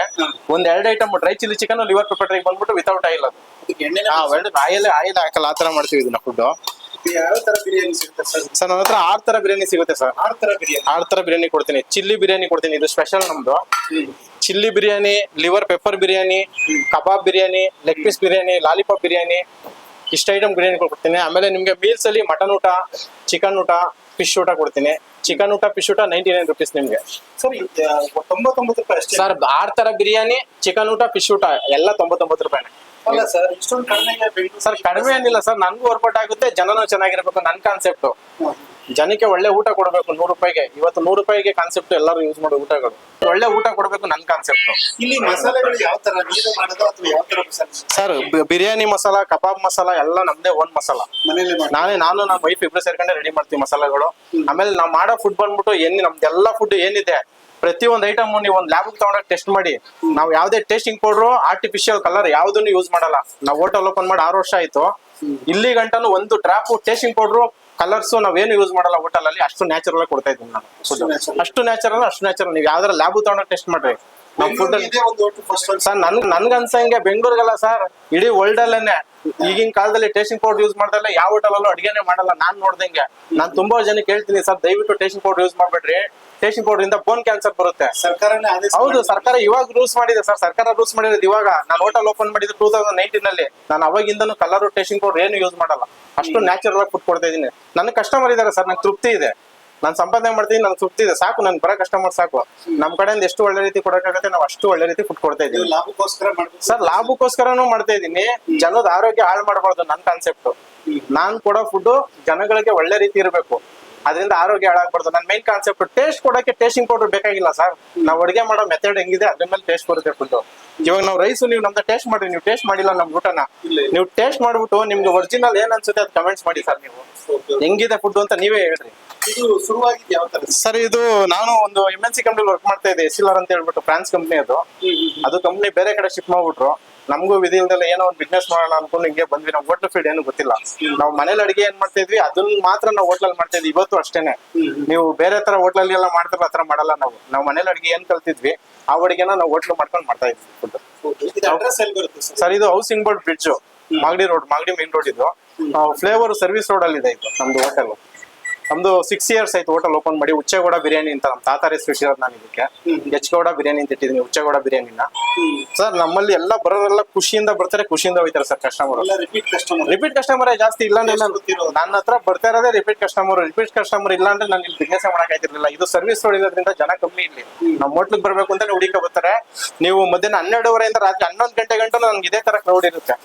ಒಂದ್ 2 item dry chilli chicken, liver pepper dry ಬಂದ್ಬಿಟ್ಟು ವಿತೌಟ್ ಆಯಿಲ್. ಅದು ಆಯಿಲ್ ಹಾಕಲ್ಲ, ಆ ತರ ಮಾಡ್ತೀವಿ ಇದನ್ನ ಫುಡ್. ಯಾವ ತರ ಬಿರಿಯಾನಿ ಸಿಗುತ್ತೆ ಸರ್? ಸರ್ ನನ್ನ ಹತ್ರ 6 ತರ ಬಿರಿಯಾನಿ ಸಿಗುತ್ತೆ ಸರ್. 6 ತರ ಬಿರಿಯಾನಿ ಕೊಡ್ತೀನಿ. ಚಿಲ್ಲಿ ಬಿರಿಯಾನಿ ಕೊಡ್ತೀನಿ, ಇದು ಸ್ಪೆಷಲ್ ನಮ್ದು. Chilli biryani, liver pepper biryani, kebab biryani, leg piece biryani, lollipop biryani, ಇಷ್ಟ ಐಟಮ್ ಬಿರಿಯಾನಿ ಕೊಡ್ತೀನಿ. ಆಮೇಲೆ ನಿಮ್ಗೆ ಮೀಲ್ಸ್ ಅಲ್ಲಿ ಮಟನ್ ಊಟ, ಚಿಕನ್ ಊಟ, ಫಿಶ್ ಊಟ ಕೊಡ್ತೀನಿ. ಚಿಕನ್ ಊಟ, ಫಿಶ್ ಊಟ 99 ರುಪೀಸ್ ನಿಮ್ಗೆ. ಸರ್ 99 ರೂಪಾಯಿ ಅಷ್ಟೇ ಸರ್ 6 ತರ ಬಿರಿಯಾನಿ, ಚಿಕನ್ ಊಟ, ಫಿಶ್ ಊಟ ಎಲ್ಲ 99 ರೂಪಾಯಿನೇ. ಅಲ್ಲ ಸರ್, ಇಷ್ಟೊಂದು ಕಡಿಮೆ? ಸರ್ ಕಡಿಮೆ ಏನಿಲ್ಲ ಸರ್, ನನ್ಗೂ ವರ್ಕೌಟ್ ಆಗುತ್ತೆ, ಜನನೂ ಚೆನ್ನಾಗಿರ್ಬೇಕು. ನನ್ ಕಾನ್ಸೆಪ್ಟ್ ಜನಕ್ಕೆ ಒಳ್ಳೆ ಊಟ ಕೊಡ್ಬೇಕು 100 ರೂಪಾಯಿಗೆ. ಇವತ್ತು 100 ರೂಪಾಯಿಗೆ ಕಾನ್ಸೆಪ್ಟ್ ಎಲ್ಲರೂ ಯೂಸ್ ಮಾಡೋ ಊಟಗಳು. ಒಳ್ಳೆ ಊಟ ಕೊಡ್ಬೇಕು ನನ್ ಕಾನ್ಸೆಪ್ಟ್. ಇಲ್ಲಿ ಮಸಾಲೆಗಳು ಯಾವ ತರ ನೀವೇ ಮಾಡೋದು ಅಥವಾ ಯಾವ ತರ ಮಸಾಲೆ? ಸರ್ ಬಿರಿಯಾನಿ ಮಸಾಲ, ಕಬಾಬ್ ಮಸಾಲ ಎಲ್ಲ ನಮ್ದೇ ಓನ್ ಮಸಾಲ. ಮನೇಲಿ ನಾನು ನಮ್ಮ ವೈಫ್ ಇಬ್ರು ಸೇರ್ಕೊಂಡೆ ರೆಡಿ ಮಾಡ್ತೀವಿ ಮಸಾಲೆಗಳು. ಆಮೇಲೆ ನಾವ್ ಮಾಡೋ ಫುಡ್ ಬಂದ್ಬಿಟ್ಟು ನಮ್ದೆಲ್ಲ ಫುಡ್ ಏನಿದೆ ಪ್ರತಿಯೊಂದು ಐಟಮ್ ನೀವು ಒಂದು ಲ್ಯಾಬ್ ತಗೊಂಡಾಗ ಟೆಸ್ಟ್ ಮಾಡಿ. ನಾವು ಯಾವ್ದೇ ಟೇಸ್ಟಿಂಗ್ ಪೌಡ್ರು, ಆರ್ಟಿಫಿಷಿಯಲ್ ಕಲರ್ ಯಾವ್ದನ್ನು ಯೂಸ್ ಮಾಡಲ್ಲ. ನಾವು ಹೋಟೆಲ್ ಓಪನ್ ಮಾಡಿ 6 ವರ್ಷ ಆಯ್ತು. ಇಲ್ಲಿ ಗಂಟನು ಒಂದು ಡ್ರಾಪ್ ಟೇಸ್ಟಿಂಗ್ ಪೌಡ್ರು, ಕಲರ್ಸ್ ನಾವೇನು ಯೂಸ್ ಮಾಡಲ್ಲ ಹೋಟೆಲ್ ಅಲ್ಲಿ. ಅಷ್ಟು ನ್ಯಾಚುರಲ್ ಕೊಡ್ತಾ ಇದ್ದೀನಿ ನಾನು ಫುಡ್. ಅಷ್ಟು ನ್ಯಾಚುರಲ್. ನೀವು ಯಾವ್ದಾರ ಲ್ಯಾಬ್ ತಗೊಂಡಾಗ ಟೆಸ್ಟ್ ಮಾಡ್ರಿ ನಮ್ ಫುಡ್. ಸರ್ ನನ್ಗ ಅನ್ಸಂಗೆ ಬೆಂಗಳೂರಿಗಲ್ಲ ಸರ್, ಇಡೀ ವರ್ಲ್ಡ್ ಅಲ್ಲೇನೆ ಈಗಿನ ಕಾಲದಲ್ಲಿ ಟೇಸ್ಟಿಂಗ್ ಪೌಡರ್ ಯೂಸ್ ಮಾಡ್ದಲ್ಲ ಯಾವ ಹೋಟೆಲ್ ಅಲ್ಲೂ ಅಡಿಗೆನೆ ಮಾಡಲ್ಲ. ನಾನ್ ನೋಡ್ದಂಗೆ ನಾನು ತುಂಬಾ ಜನಕ್ಕೆ ಹೇಳ್ತೀನಿ, ಸರ್ ದಯವಿಟ್ಟು ಟೇಸ್ಟಿಂಗ್ ಪೌಡರ್ ಯೂಸ್ ಮಾಡ್ಬೇಡ್ರಿ. ಟೇಸ್ಟಿಂಗ್ ಪೌಡರ್ ಇಂದ ಬೋನ್ ಕ್ಯಾನ್ಸರ್ ಬರುತ್ತೆ. ಸರ್ಕಾರನೇ ಹೌದು, ಸರ್ಕಾರ ಇವಾಗ ರೂಲ್ಸ್ ಮಾಡಿದೆ ಸರ್. ಸರ್ಕಾರ ರೂಲ್ಸ್ ಮಾಡಿರೋದು ಇವಾಗ. ನಾನು ಹೋಟೆಲ್ ಓಪನ್ ಮಾಡಿದ್ದು 2019 ನಲ್ಲಿ. ನಾನು ಅವಾಗಿಂದನು ಕಲರ್ ಟೇಸ್ಟಿಂಗ್ ಪೌಡರ್ ಏನು ಯೂಸ್ ಮಾಡಲ್ಲ. ಅಷ್ಟು ನ್ಯಾಚುರಲ್ ಆಗಿ ಫುಡ್ ಕೊಡ್ತಾ ಇದೀನಿ. ನನ್ನ ಕಸ್ಟಮರ್ ಇದಾರೆ ಸರ್, ನಂಗೆ ತೃಪ್ತಿ ಇದೆ. ನಾನು ಸಂಪಾದನೆ ಮಾಡ್ತೀನಿ, ನನ್ಗೆ ತೃಪ್ತಿ ಇದೆ. ಸಾಕು, ನನ್ ಬರೋ ಕಸ್ಟಮರ್ ಸಾಕು. ನಮ್ ಕಡೆಯಿಂದ ಎಷ್ಟು ಒಳ್ಳೆ ರೀತಿ ಕೊಡಕ್ಕಾಗತ್ತೆ ನಾವು ಅಷ್ಟು ಒಳ್ಳೆ ರೀತಿ ಫುಡ್ ಕೊಡ್ತಾ ಇದೀವಿ. ಲಾಭಕ್ಕೋಸ್ಕರ ಸರ್ ಲಾಭಕ್ಕೋಸ್ಕರನೂ ಮಾಡ್ತಾ ಇದೀನಿ. ಜನದ ಆರೋಗ್ಯ ಹಾಳು ಮಾಡಬಾರ್ದು ನನ್ ಕಾನ್ಸೆಪ್ಟ್. ನಾನ್ ಕೊಡೋ ಫುಡ್ ಜನಗಳಿಗೆ ಒಳ್ಳೆ ರೀತಿ ಇರಬೇಕು, ಅದರಿಂದ ಆರೋಗ್ಯ ಹಾಳಾಗ್ಬಾರ್ದು. ನನ್ನ ಮೈನ್ ಕಾನ್ಸೆಪ್ಟ್. ಟೇಸ್ಟ್ ಕೊಡಕ್ಕೆ ಟೇಸ್ಟಿಂಗ್ ಪೌಡರ್ ಬೇಕಾಗಿಲ್ಲ ಸರ್. ನಾವು ಅಡುಗೆ ಮಾಡೋ ಮೆಥಡ್ ಹೆಂಗಿದೆ ಅದ್ರ ಮೇಲೆ ಟೇಸ್ಟ್ ಬರುತ್ತೆ ಫುಡ್. ಇವಾಗ ನಾವು ರೈಸ್ ನೀವು ನಮ್ದು ಟೇಸ್ಟ್ ಮಾಡ್ರಿ. ನೀವು ಟೇಸ್ಟ್ ಮಾಡಿಲ್ಲ ನಮ್ ಊಟನ, ನೀವು ಟೇಸ್ಟ್ ಮಾಡ್ಬಿಟ್ಟು ನಿಮ್ಗೆ ಒರಿಜಿನಲ್ ಏನ್ ಅನ್ಸುತ್ತೆ ಅದು ಕಮೆಂಟ್ಸ್ ಮಾಡಿ ಸರ್. ನೀವು ಹೆಂಗಿದೆ ಫುಡ್ ಅಂತ ನೀವೇ ಹೇಳ್ರಿ. ಇದು ಶುರುವಾಗಿದ್ದು ಯಾವ ತರ ಸರ್? ಇದು ನಾನು ಒಂದು MNC ಕಂಪ್ನಿ ವರ್ಕ್ ಮಾಡ್ತಾ ಇದ್ದೆ, SLR ಅಂತ ಹೇಳ್ಬಿಟ್ಟು, ಫ್ರಾನ್ಸ್ ಕಂಪ್ನಿ ಅದು ಕಂಪ್ನಿ ಬೇರೆ ಕಡೆ ಶಿಫ್ಟ್ ಮಾಡ್ಬಿಟ್ರು. ನಮಗೂ ವಿಧಿ ಇಲ್ದಲ್ಲ ಏನೋ ಒಂದು ಬಿಸ್ನೆಸ್ ಮಾಡೋಣ ಅನ್ಕೊಂಡು ಹಿಂಗೆ ಬಂದ್ವಿ. ನಾವು ಹೋಟ್ಲ್ ಫೀಲ್ಡ್ ಏನು ಗೊತ್ತಿಲ್ಲ. ನಾವು ಮನೇಲಿ ಅಡಿಗೆ ಏನ್ ಮಾಡ್ತಾ ಇದ್ವಿ ಅದನ್ನ ಮಾತ್ರ ನಾವು ಹೋಟ್ಲಲ್ಲಿ ಮಾಡ್ತಾ ಇದ್ವಿ. ಇವತ್ತು ಅಷ್ಟೇನೆ. ನೀವು ಬೇರೆ ತರ ಹೋಟ್ಲಲ್ಲಿ ಎಲ್ಲ ಮಾಡ್ತಾರಲ್ಲ ಆ ತರ ಮಾಡಲ್ಲ ನಾವು ಮನೇಲಿ ಅಡಿಗೆ ಏನ್ ಕಲ್ತಿದ್ವಿ ಆ ಅಡಿಗೆನ ನಾವು ಹೋಟ್ಲು ಮಾಡ್ಕೊಂಡು ಮಾಡ್ತಾ ಇದ್ವಿ ಫುಡ್. ಅಡ್ರೆಸ್ ಎಲ್ಲಿ ಬರುತ್ತೆ ಸರ್? ಇದು housing board bridge, Magadi main road. ಇದು ಫ್ಲೇವರ್ ಸರ್ವಿಸ್ ರೋಡ್ ಅಲ್ಲಿ ಇದೆ ಇದು ನಮ್ದು ಹೋಟೆಲ್. ನಮ್ದು 6 years ಆಯ್ತು ಹೋಟೆಲ್ ಓಪನ್ ಮಾಡಿ. ಉಚ್ಚೇಗೌಡ ಬಿರಿಯಾನಿ ಅಂತ ನಮ್ಮ ತಾತಾರ ಹೆಸರು ಇಟ್ಟಿರೋದು ನಾನು ಇದಕ್ಕೆ. ಹೆಚ್ಗೌಡ ಬಿರಿಯಾನಿ ಅಂತ ಇಟ್ಟಿದ್ದೀನಿ, ಉಚ್ಚೇಗೌಡ ಬಿರಿಯಾನಿನ. ಸರ್ ನಮ್ಮಲ್ಲಿ ಎಲ್ಲ ಬರೋರೆಲ್ಲ ಖುಷಿಯಿಂದ ಬರ್ತಾರೆ, ಖುಷಿಯಿಂದ ಹೋಗ್ತಾರೆ ಸರ್ ಕಸ್ಟಮರ್. ರಿಪೀಟ್ ಕಸ್ಟಮರೇ ಜಾಸ್ತಿ. ಇಲ್ಲ ಅಂದ್ರೆ ನನ್ನ ಹತ್ರ ಬರ್ತಾ ಇರೋದೇ ರಿಪೀಟ್ ಕಸ್ಟಮರ್. ಇಲ್ಲ ಅಂದ್ರೆ ನಾನು ಇಲ್ಲಿ ಬಿಸ್ನೆಸ್ ಮಾಡಕ್ ಆಯ್ತಿರ್ಲಿಲ್ಲ. ಇದು ಸರ್ವಿಸ್ ರೋಡ್ ಇರೋದ್ರಿಂದ ಜನ ಕಮ್ಮಿ ಇಲ್ಲಿ. ನಮ್ಮ ಹೋಟ್ಲಿಗೆ ಬರ್ಬೇಕು ಅಂತ ಹುಡುಕ ಬರ್ತಾರೆ. ನೀವು ಮಧ್ಯಾಹ್ನ 12:30 ರಾತ್ರಿ 11 ಗಂಟೆ ಗಂಟು ನಮ್ಗೆ ಇದೇ ತರ ಕ್ರೌಡ್ ಇರುತ್ತೆ.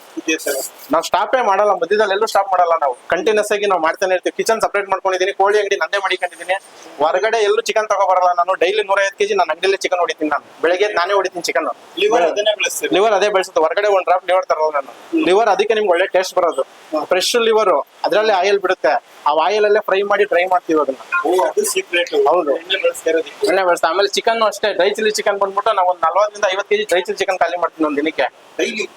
ನಾವು ಸ್ಟಾಪೇ ಮಾಡಲ್ಲ, ಮಧ್ಯದಲ್ಲಿ ಎಲ್ಲೂ ಸ್ಟಾಪ್ ಮಾಡಲ್ಲ. ನಾವು ಕಂಟಿನ್ಯೂಸ್ ಆಗಿ ನಾವು ಮಾಡ್ತಾನೆ ಇರ್ತೀವಿ. ಕಿಚನ್ ಸಪರೇಟ್ ಮಾಡ್ಕೊಂಡಿದ್ದೀನಿ, ಕೋಳಿ ಅಂಗಡಿ ನಂದೇ ಮಾಡಿಕೊಂಡಿದ್ದೀನಿ. ಹೊರಗಡೆ ಎಲ್ಲೂ ಚಿಕನ್ ತಗೋಬರಲ್ಲ ನಾನು. ಡೈಲಿ 150 kg ನಾನು ಅಂಗಡಿಯಲ್ಲಿ ಚಿಕನ್ ಹೊಡಿತೀನಿ. ನಾನು ಬೆಳಗ್ಗೆ ನಾನೇ ಹೊಡಿತೀನಿ ಚಿಕನ್. ಲಿವರ್ ಅದೇ ಬೆಳೆಸುತ್ತೆ. ಹೊರಗಡೆ ಒಂದು ಡ್ರಾಪ್ ಲಿವರ್ ತರೋದು ನಾನು. ಲಿವರ್ ಅದಕ್ಕೆ ನಿಮ್ಗೆ ಒಳ್ಳೆ ಟೇಸ್ಟ್ ಬರೋದು. ಫ್ರೆಶ್ ಲಿವರ್, ಅದರಲ್ಲಿ ಆಯಿಲ್ ಬಿಡುತ್ತೆ. ಆ ಆಯಿಲ್ ಅಲ್ಲೇ ಫ್ರೈ ಮಾಡಿ ಡ್ರೈ ಮಾಡ್ತೀವಿ ಅದನ್ನ. ಹೌದು, ಎಣ್ಣೆ ಬೆಳೆಸ್ತಾ. ಆಮೇಲೆ ಚಿಕನ್ ಅಷ್ಟೇ, ಡ್ರೈ ಚಿಲ್ಲಿ ಚಿಕನ್ ಬಂದ್ಬಿಟ್ಟು ನಾವು ಒಂದು 40 ರಿಂದ 50 kg ಡ್ರೈ ಚಿಲ್ಲಿ ಚಿಕನ್ ಖಾಲಿ ಮಾಡ್ತೀನಿ ಒಂದು ದಿನಕ್ಕೆ.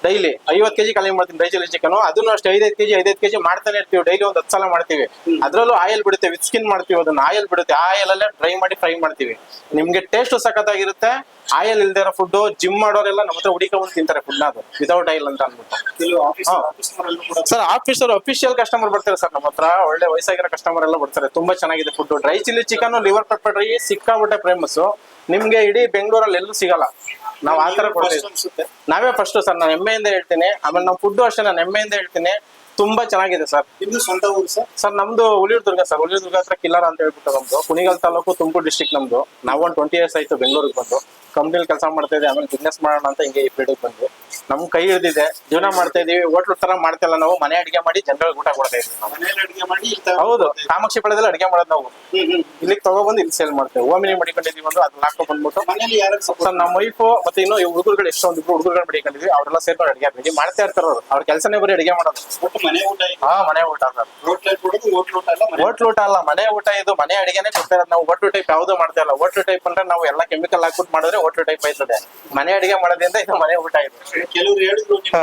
ಡೈಲಿ 50 kg ಖಾಲಿ ಮಾಡ್ತೀನಿ ಡ್ರೈ ಚಿಲ್ಲಿ ಚಿಕನ್. ಅದನ್ನು ಅಷ್ಟೇ 5-5 kg ಮಾಡ್ತಾನೆ ಇರ್ತೀವಿ. ಡೈಲಿ ಒಂದು 10 ಸಲ ಮಾಡ್ತೀವಿ. ಅದ್ರಲ್ಲೂ ಆಯಿಲ್ ಬಿಡುತ್ತೆ. ಬಿಡುತ್ತೆ, ವಿತ್ ಸ್ಕಿನ್ ಮಾಡ್ತೀವಿ, ಅದನ್ನ ಆಯಿಲ್ ಬಿಡುತ್ತೆ, ಆಯಿಲ್ ಅಲ್ಲೇ ಡ್ರೈ ಮಾಡಿ ಫ್ರೈ ಮಾಡ್ತೀವಿ. ನಿಮ್ಗೆ ಟೇಸ್ಟ್ ಸಖತ್ತಾಗಿರುತ್ತೆ. ಆಯಿಲ್ ಇಲ್ದೇ ಇರೋ ಫುಡ್ ಜಿಮ್ ಮಾಡೋರೆಲ್ಲ ನಮ್ಮ ಹತ್ರ ಹುಡಿಕೊಂಡು ತಿಂತಾರೆ ಫುಡ್ ಅದು ವಿತೌಟ್ ಆಯಿಲ್ ಅಂತ ಅಂದ್ಬಿಟ್ಟು. ಸರ್ ಆಫೀಸರ್ ಅಫಿಷಿಯಲ್ ಕಸ್ಟಮರ್ ಬರ್ತಾರೆ ಸರ್ ನಮ್ಮ ಹತ್ರ, ಒಳ್ಳೆ ವಯಸ್ಸಾಗಿರೋ ಕಸ್ಟಮರ್ ಎಲ್ಲ ಬರ್ತಾರೆ. ತುಂಬಾ ಚೆನ್ನಾಗಿದೆ food. Dry chilli chicken, liver pepper dry ಸಿಕ್ಕಾಬಿಟ್ಟೆ ಫೇಮಸ್. ನಿಮ್ಗೆ ಇಡೀ ಬೆಂಗಳೂರಲ್ಲಿ ಎಲ್ಲೂ ಸಿಗಲ್ಲ. ನಾವ್ ಆತರ ಕೊಡ್ತೀವಿ, ನಾವೇ ಫಸ್ಟ್ ಸರ್. ನಾನು ಹೆಮ್ಮೆಯಿಂದ ಹೇಳ್ತೀನಿ. ಆಮೇಲೆ ನಾವು ಫುಡ್ ಅಷ್ಟೇ ನಾನು ಹೆಮ್ಮೆಯಿಂದ ಹೇಳ್ತೀನಿ, ತುಂಬಾ ಚೆನ್ನಾಗಿದೆ ಸರ್. ನಿಮ್ದು ಸ್ವಂತ ಊರು ಸರ್? ಸರ್ ನಮ್ದು ಹುಲಿದುರ್ಗ ಸರ್. ಹುಲಿದುರ್ಗ ಹತ್ರ ಕಿಲ್ಲರ್ ಅಂತ ಹೇಳ್ಬಿಟ್ಟು ನಮ್ದು ಕುಣಿಗಲ್ ತಾಲೂಕು, ತುಮಕೂರು ಡಿಸ್ಟ್ರಿಕ್ಟ್ ನಮ್ದು. ನಾವು ಒಂದು 20 years ಆಯ್ತು ಬೆಂಗಳೂರಿಗೆ ಬಂದು. ಕಂಪ್ನಿಲಿ ಕೆಲಸ ಮಾಡ್ತಾ ಇದ್ದೆ, ಆಮೇಲೆ ಬಿಸ್ನೆಸ್ ಮಾಡೋಣ ಅಂತ ಹಿಂಗೆ ಈ ಫೀಲ್ಡಿಗೆ ಬಂದ್ವಿ. ನಮ್ ಕೈ ಹಿಡಿದಿದೆ, ಜೀವನ ಮಾಡ್ತಾ ಇದೀವಿ. ಹೋಟ್ಲು ತರ ಮಾಡ್ತಿಲ್ಲ ನಾವು, ಮನೆ ಅಡಿಗೆ ಮಾಡಿ ಜನಗಳಿಗೆ ಊಟ ಕೊಡ್ತಾ ಇದೀವಿ ನಾವು. ಅಡಿಗೆ ಮಾಡಿ ಹೌದು, ಕಾಮಾಕ್ಷಿ ಪಾಳ್ಯದಲ್ಲಿ ಅಡಿಗೆ ಮಾಡೋದು ನಾವು. ಇಲ್ಲಿಗೆ ತಗೊಬಂದು ಇಲ್ಲಿ ಸೇಲ್ ಮಾಡ್ತೇವೆ. ಓಮಿನಿ ಮಡಿಕೊಂಡಿದೀವಿ ಒಂದು, ಅದನ್ನ ಹಾಕೋ ಬಂದ್ಬಿಟ್ಟು ಮನೇಲಿ ಯಾರಿಗೆ ಸರ್ ನಮ್ಮ ವೈಫು ಮತ್ತೆ ಇನ್ನು ಹುಡುಗರುಗಳು ಎಷ್ಟೊಂದು ಹುಡುಗರುಗಳು ಮಡಿಕೊಂಡಿದ್ವಿ, ಅವರೆಲ್ಲ ಸೇರ್ಕೊಂಡು ಅಡಿಗೆ ರೆಡಿ ಮಾಡ್ತಾ ಇರ್ತಾರ. ಅವ್ರ ಕೆಲಸನೇ ಬರೀ ಅಡಿಗೆ ಮಾಡೋದು. ಒಟ್ಟು ಮನೆ ಊಟ ಇದೆ. ಹಾ, ಮನೆ ಊಟ ಸರ್. ಹೋಟ್ಲಲ್ಲಿ ಕೊಡೋದು ಹೋಟ್ಲ್ ಊಟ ಅಲ್ಲ, ಮನೆ ಹೋಟ್ಲು ಊಟ ಅಲ್ಲ, ಮನೆ ಊಟ. ಇದು ಮನೆ ಅಡಿಗೆನೆ ಕೊಡ್ತಾ ಇರೋದು ನಾವು. ಹೋಟ್ಲು ಟೈಪ್ ಯಾವ್ದು ಮಾಡ್ತಾ ಇಲ್ಲ. ಹೋಟ್ಲು ಟೈಪ್ ಅಂದ್ರೆ ನಾವು ಎಲ್ಲ ಕೆಮಿಕಲ್ ಹಾಕ್ಬಿಟ್ಟು ಮಾಡಿದ್ರೆ ಹೋಟ್ಲು ಟೈಪ್ ಆಯ್ತದೆ. ಮನೆ ಅಡಿಗೆ ಮಾಡೋದ್ರಿಂದ ಇದು ಮನೆ ಊಟ ಇದೆ. ಕೆಲವ್ರು ಹೇಳಿದ್ರು ನೀವು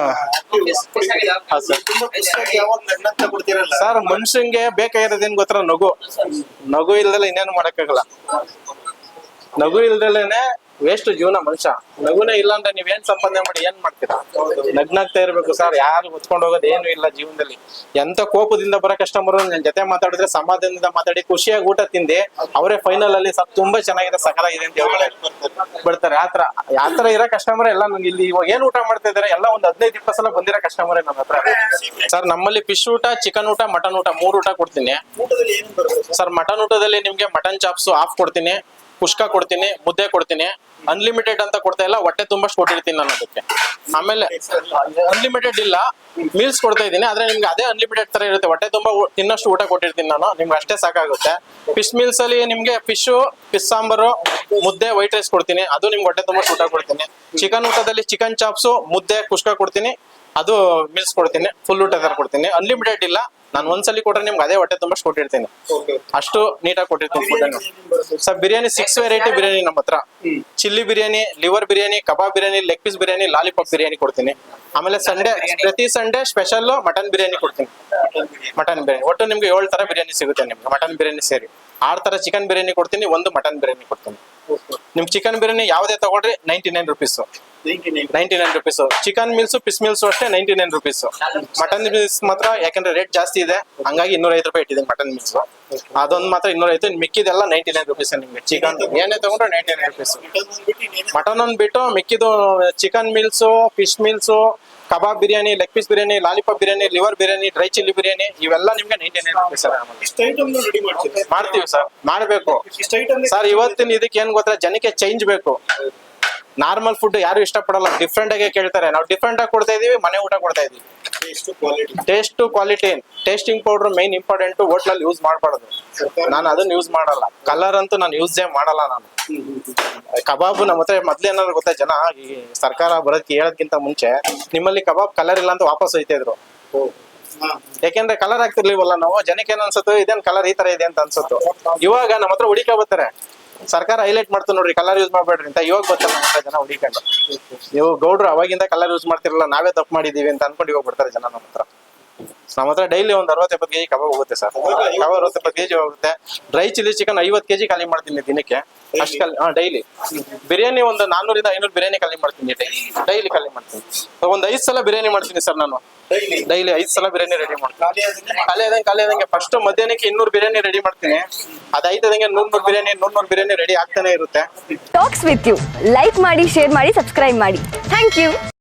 ಹಾ ಸರ್. ತುಂಬಾ ಖುಷಿಯಾಗಿ ಯಾವಾಗ ನಗ್ನಗ್ತಾ ಕೊಡ್ತೀರಲ್ಲ ಸರ್ ಮನುಷ್ಯಂಗೆ ಬೇಕಾಗಿರೋದೇನ್ ಗೊತ್ತರ? ನಗು. ನಗು ಇಲ್ದಲ್ಲ ಇನ್ನೇನು ಮಾಡಕ್ಕಾಗಲ್ಲ. ನಗು ಇಲ್ದಲೇನೆ ವೇಸ್ಟ್ ಜೀವನ ಮನುಷ್ಯ. ನಗುನೇ ಇಲ್ಲ ಅಂದ್ರೆ ನೀವೇನ್ ಸಂಪಾದನೆ ಮಾಡಿ ಏನ್ ಮಾಡ್ತೀರಾ? ನಗ್ನಾಗ್ತಾ ಇರ್ಬೇಕು ಸರ್. ಯಾರು ಹೊತ್ಕೊಂಡು ಹೋಗೋದು ಏನು ಇಲ್ಲ ಜೀವನದಲ್ಲಿ. ಎಂತ ಕೋಪದಿಂದ ಬರೋ ಕಸ್ಟಮರ್ ನನ್ನ ಜೊತೆ ಮಾತಾಡಿದ್ರೆ ಸಮಾಧಾನದಿಂದ ಮಾತಾಡಿ ಖುಷಿಯಾಗಿ ಊಟ ತಿಂದಿ ಅವರೇ ಫೈನಲ್ ಅಲ್ಲಿ ಸರ್ ತುಂಬಾ ಚೆನ್ನಾಗಿದೆ, ಸಕಲಾಗಿದೆ ಅಂತ ಹೇಳ್ತಾರೆ, ಬಿಡ್ತಾರೆ. ಆತರ ಇರೋ ಕಸ್ಟಮರ್ ಎಲ್ಲ ನಂಗೆ ಇಲ್ಲಿ ಇವಾಗ ಏನ್ ಊಟ ಮಾಡ್ತಾ ಇದಾರೆ ಎಲ್ಲ ಒಂದು 15-20 ಸಲ ಬಂದಿರೋ ಕಸ್ಟಮರೇ ನನ್ನ ಹತ್ರ. ಸರ್ ನಮ್ಮಲ್ಲಿ ಫಿಶ್ ಊಟ, ಚಿಕನ್ ಊಟ, ಮಟನ್ ಊಟ 3 ಊಟ ಕೊಡ್ತೀನಿ ಊಟದಲ್ಲಿ ಏನು ಬರುತ್ತೆ ಸರ್. ಮಟನ್ ಊಟದಲ್ಲಿ ನಿಮ್ಗೆ ಮಟನ್ ಚಾಪ್ಸ್ ಹಾಫ್ ಕೊಡ್ತೀನಿ, ಕುಷ್ಕ ಕೊಡ್ತೀನಿ, ಮುದ್ದೆ ಕೊಡ್ತೀನಿ. ಅನ್ಲಿಮಿಟೆಡ್ ಅಂತ ಕೊಡ್ತಾ ಇಲ್ಲ, ಹೊಟ್ಟೆ ತುಂಬಷ್ಟು ಕೊಟ್ಟಿರ್ತೀನಿ ನಾನು ಅದಕ್ಕೆ. ಆಮೇಲೆ ಅನ್ಲಿಮಿಟೆಡ್ ಇಲ್ಲ, ಮೀಲ್ಸ್ ಕೊಡ್ತಾ ಇದ್ದೀನಿ. ಆದ್ರೆ ನಿಮ್ಗೆ ಅದೇ ಅನ್ಲಿಮಿಟೆಡ್ ತರ ಇರುತ್ತೆ. ಹೊಟ್ಟೆ ತುಂಬಾ ತಿನ್ನಷ್ಟು ಊಟ ಕೊಟ್ಟಿರ್ತೀನಿ ನಾನು, ನಿಮ್ಗೆ ಅಷ್ಟೇ ಸಾಕಾಗುತ್ತೆ. ಫಿಶ್ ಮೀಲ್ಸ್ ಅಲ್ಲಿ ನಿಮ್ಗೆ ಫಿಶ್ ಸಾಂಬಾರು, ಮುದ್ದೆ, ವೈಟ್ ರೈಸ್ ಕೊಡ್ತೀನಿ, ಅದು ನಿಮ್ಗೆ ಹೊಟ್ಟೆ ತುಂಬಾ ಊಟ ಕೊಡ್ತೀನಿ. ಚಿಕನ್ ಊಟದಲ್ಲಿ ಚಿಕನ್ ಚಾಪ್ಸು, ಮುದ್ದೆ, ಕುಷ್ಕ ಕೊಡ್ತೀನಿ, ಅದು ಮೀಲ್ಸ್ ಕೊಡ್ತೀನಿ. ಫುಲ್ ಊಟ ತರ ಕೊಡ್ತೀನಿ. ಅನ್ಲಿಮಿಟೆಡ್ ಇಲ್ಲ, ನಾನು ಒಂದ್ಸಲಿ ಕೊಟ್ರೆ ನಿಮ್ಗೆ ಅದೇ ಹೊಟ್ಟೆ ತುಂಬಾ ಕೊಟ್ಟಿರ್ತೀನಿ. ಅಷ್ಟು ನೀಟಾಗಿ ಕೊಟ್ಟಿರ್ತೀನಿ ಫುಡ್ ಅನ್ನು. ಸರ್ ಬಿರಿಯಾನಿ 6 ವೆರೈಟಿ ಬಿರಿಯಾನಿ ನಮ್ಮ ಹತ್ರ. Chilli biryani, liver biryani, kebab biryani, leg piece biryani, lollipop biryani ಕೊಡ್ತೀನಿ. ಆಮೇಲೆ ಪ್ರತಿ ಸಂಡೇ ಸ್ಪೆಷಲ್ ಮಟನ್ ಬಿರಿಯಾನಿ ಕೊಡ್ತೀನಿ. ಮಟನ್ ಬಿರಿಯಾನಿ ಒಟ್ಟು ನಿಮ್ಗೆ 7 ತರ ಬಿರಿಯಾನಿ ಸಿಗುತ್ತೆ ನಿಮ್ಗೆ, ಮಟನ್ ಬಿರಿಯಾನಿ ಸೇರಿ. 6 ತರ ಚಿಕನ್ ಬಿರಿಯಾನಿ ಕೊಡ್ತೀನಿ, 1 ಮಟನ್ ಬಿರಿಯಾನಿ ಕೊಡ್ತೀನಿ. ನಿಮ್ ಚಿಕನ್ ಬಿರಿಯಾನಿ ಯಾವುದೇ ತಗೊಳ್ರಿ 99 rupees. 99 rupees. Chicken meals, fish meals ಅಷ್ಟೇ 99 ರುಪೀಸ್. ಮಟನ್ ಮೀಲ್ಸ್ ಮಾತ್ರ ಯಾಕಂದ್ರೆ ರೇಟ್ ಜಾಸ್ತಿ ಇದೆ, ಹಂಗಾಗಿ 205 ರೂಪಾಯಿ ಇಟ್ಟಿದ್ದೀನಿ ಮಟನ್ ಮೀಲ್ಸ್. ಅದೊಂದು ಮಾತ್ರ 205. ಮಿಕ್ಕಿದೆಲ್ಲ 99 ರುಪೀಸ್ ನಿಮ್ಗೆ. ಚಿಕನ್ ಏನೇ ತಗೊಂಡ್ರೆ 99 ರುಪೀಸ್. ಮಟನ್ ಒಂದ್ ಬಿಟ್ಟು ಮಿಕ್ಕಿದು chicken meals, fish meals, kebab biryani, leg piece biryani, lollipop biryani, liver biryani, dry chilli biryani, ಇವೆಲ್ಲ ನಿಮ್ಗೆ 99 ರುಪೀಸ್ ಮಾಡ್ತೀವಿ ಸರ್. ಮಾಡ್ಬೇಕು ಸರ್. ಇವತ್ತಿನ ಇದಕ್ಕೆ ಏನ್ ಗೊತ್ತಾ, ಜನಕ್ಕೆ ಚೇಂಜ್ ಬೇಕು. ನಾರ್ಮಲ್ ಫುಡ್ ಯಾರು ಇಷ್ಟಪಡಲ್ಲ, ಡಿಫ್ರೆಂಟ್ ಆಗಿ ಕೇಳ್ತಾರೆ. ನಾವು ಡಿಫ್ರೆಂಟ್ ಆಗಿ ಕೊಡ್ತಾ ಇದೀವಿ, ಮನೆ ಊಟ ಕೊಡ್ತಾ ಇದೀವಿ. Taste quality, tasting powder main important. ಹೋಟ್ಲಲ್ಲಿ ಯೂಸ್ ಮಾಡಬಾರ್ದು, ನಾನು ಅದನ್ನ ಯೂಸ್ ಮಾಡಲ್ಲ. ಕಲರ್ ಅಂತೂ ನಾನು ಯೂಸೇ ಮಾಡಲ್ಲ ನಾನು. ಕಬಾಬ್ ನಮ್ಮ ಹತ್ರ ಮೊದ್ಲು ಏನಾದ್ರು ಗೊತ್ತಾ, ಜನ ಈ ಸರ್ಕಾರ ಬರೋದಕ್ಕೆ ಹೇಳೋದಕ್ಕಿಂತ ಮುಂಚೆ ನಿಮ್ಮಲ್ಲಿ ಕಬಾಬ್ ಕಲರ್ ಇಲ್ಲ ಅಂತ ವಾಪಸ್ ಹೋಯ್ತಾ ಇದ್ರು. ಯಾಕೆಂದ್ರೆ ಕಲರ್ ಆಗ್ತಿರ್ಲಿವಲ್ಲ ನಾವು. ಜನಕ್ಕೆ ಏನ್ ಅನ್ಸುತ್ತೋ, ಇದೇನ್ ಕಲರ್ ಈ ತರ ಇದೆ ಅಂತ ಅನ್ಸುತ್ತೋ. ಇವಾಗ ನಮ್ಮ ಹತ್ರ ಹುಡಿಕ ಬರ್ತಾರೆ, ಸರ್ಕಾರ ಹೈಲೈಟ್ ಮಾಡ್ತು ನೋಡ್ರಿ ಕಲರ್ ಯೂಸ್ ಮಾಡ್ಬೇಡ್ರಿ ಅಂತ. ಇವಾಗ ಬರ್ತಾರೆ ನಮ್ಮ ಹತ್ರ ಜನ ಹುಡಿಕೊಂಡು. ನೀವು ಗೌಡ್ರು ಅವಾಗಿಂದ ಕಲರ್ ಯೂಸ್ ಮಾಡ್ತಿರಲ್ಲ, ನಾವೇ ತಪ್ಪು ಮಾಡಿದೀವಿ ಅಂತ ಅನ್ಕೊಂಡು ಇವಾಗ ಬರ್ತಾರೆ ಜನ ನಮ್ಮ ಹತ್ರ. ನಮ್ಮ ಹತ್ರ ಡೈಲಿ ಒಂದು 60-70 ಕೆಜಿ ಕಬಾಬ್ ಹೋಗುತ್ತೆ ಸರ್. ಕಬಾಬ್ 60-70 ಕೆಜಿ ಹೋಗುತ್ತೆ. ಡ್ರೈ ಚಿಲ್ಲಿ ಚಿಕನ್ 50 ಕೆಜಿ ಖಾಲಿ ಮಾಡ್ತೀನಿ ದಿನಕ್ಕೆ ಅಷ್ಟು. ಡೈಲಿ ಬಿರಿಯಾನಿ ಒಂದು 400-500 ಬಿರಿಯಾನಿ ಖಾಲಿ ಮಾಡ್ತೀನಿ ಡೈಲಿ ಖಾಲಿ ಮಾಡ್ತೀನಿ. ಒಂದು 5 ಸಲ ಬಿರಿಯಾನಿ ಮಾಡ್ತೀನಿ ಸರ್ ನಾನು. ಡೈಲಿ 5 ಸಲ ಬಿರಿಯಾನಿ ರೆಡಿ ಮಾಡ್ತೀನಿ. ಖಾಲಿ ಆದಂಗೆ ಫಸ್ಟ್ ಮಧ್ಯಾಹ್ನಕ್ಕೆ 200 ಬಿರಿಯಾನಿ ರೆಡಿ ಮಾಡ್ತೀನಿ. ಅದಾಯ್ತದಂಗೆ 100 ಬಿರಿಯಾನಿ ರೆಡಿ ಆಗ್ತಾನೆ ಇರುತ್ತೆ. ಟಾಕ್ಸ್ ವಿತ್ ಯು ಲೈಕ್ ಮಾಡಿ, ಶೇರ್ ಮಾಡಿ, ಸಬ್ಸ್ಕ್ರೈಬ್ ಮಾಡಿ. Thank you.